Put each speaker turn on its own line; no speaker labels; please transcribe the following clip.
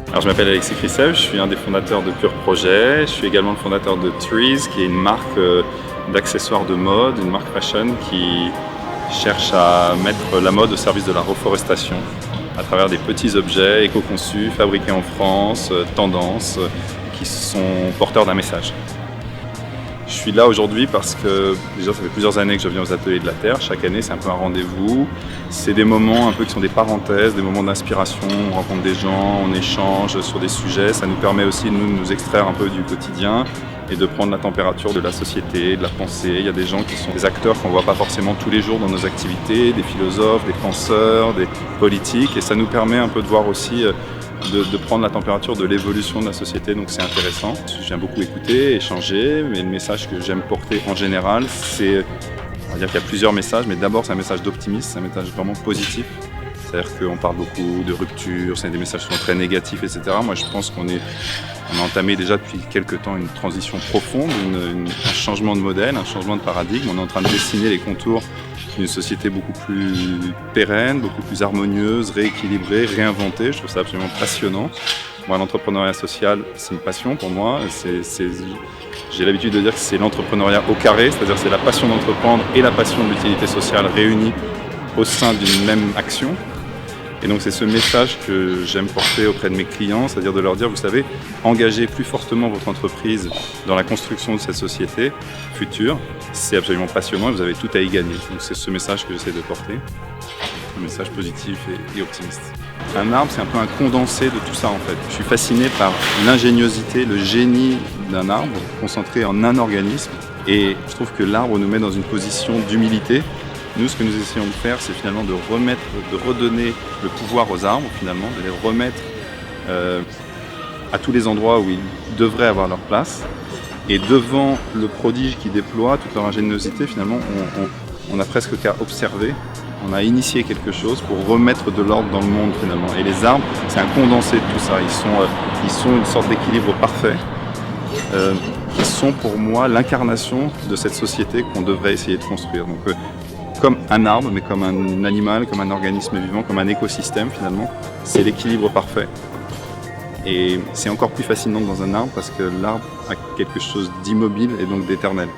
Alors, je m'appelle Alexis Christève, je suis un des fondateurs de Pure Projet. Je suis également le fondateur de Trees, qui est une marque d'accessoires de mode, une marque fashion qui cherche à mettre la mode au service de la reforestation à travers des petits objets éco-conçus, fabriqués en France, tendances, qui sont porteurs d'un message. Je suis là aujourd'hui parce que déjà ça fait plusieurs années que je viens aux Ateliers de la Terre. Chaque année c'est un peu un rendez-vous. C'est des moments un peu qui sont des parenthèses, des moments d'inspiration. On rencontre des gens, on échange sur des sujets. Ça nous permet aussi de nous extraire un peu du quotidien et de prendre la température de la société, de la pensée. Il y a des gens qui sont des acteurs qu'on ne voit pas forcément tous les jours dans nos activités, des philosophes, des penseurs, des politiques. Et ça nous permet un peu de voir aussi de prendre la température de l'évolution de la société, donc c'est intéressant. J'aime beaucoup écouter, échanger, mais le message que j'aime porter en général, c'est, on va dire qu'il y a plusieurs messages, mais d'abord c'est un message d'optimisme, c'est un message vraiment positif. C'est-à-dire qu'on parle beaucoup de rupture, c'est des messages qui sont très négatifs, etc. Moi je pense qu'on a entamé déjà depuis quelques temps une transition profonde, un changement de modèle, un changement de paradigme. On est en train de dessiner les contours d'une société beaucoup plus pérenne, beaucoup plus harmonieuse, rééquilibrée, réinventée. Je trouve ça absolument passionnant. Moi, l'entrepreneuriat social, c'est une passion pour moi. J'ai l'habitude de dire que c'est l'entrepreneuriat au carré, c'est-à-dire c'est la passion d'entreprendre et la passion de l'utilité sociale réunies au sein d'une même action. Et donc c'est ce message que j'aime porter auprès de mes clients, c'est-à-dire de leur dire, vous savez, engagez plus fortement votre entreprise dans la construction de cette société future. C'est absolument passionnant et vous avez tout à y gagner. Donc c'est ce message que j'essaie de porter, un message positif et optimiste. Un arbre, c'est un peu un condensé de tout ça en fait. Je suis fasciné par l'ingéniosité, le génie d'un arbre concentré en un organisme. Et je trouve que l'arbre nous met dans une position d'humilité. Nous, ce que nous essayons de faire, c'est finalement de redonner le pouvoir aux arbres, finalement, de les remettre à tous les endroits où ils devraient avoir leur place. Et devant le prodige qui déploie toute leur ingéniosité, finalement, on a presque qu'à observer. On a initié quelque chose pour remettre de l'ordre dans le monde, finalement. Et les arbres, c'est un condensé de tout ça. Ils sont une sorte d'équilibre parfait. Qui sont pour moi l'incarnation de cette société qu'on devrait essayer de construire. Donc, comme un arbre, mais comme un animal, comme un organisme vivant, comme un écosystème finalement. C'est l'équilibre parfait. Et c'est encore plus fascinant dans un arbre parce que l'arbre a quelque chose d'immobile et donc d'éternel.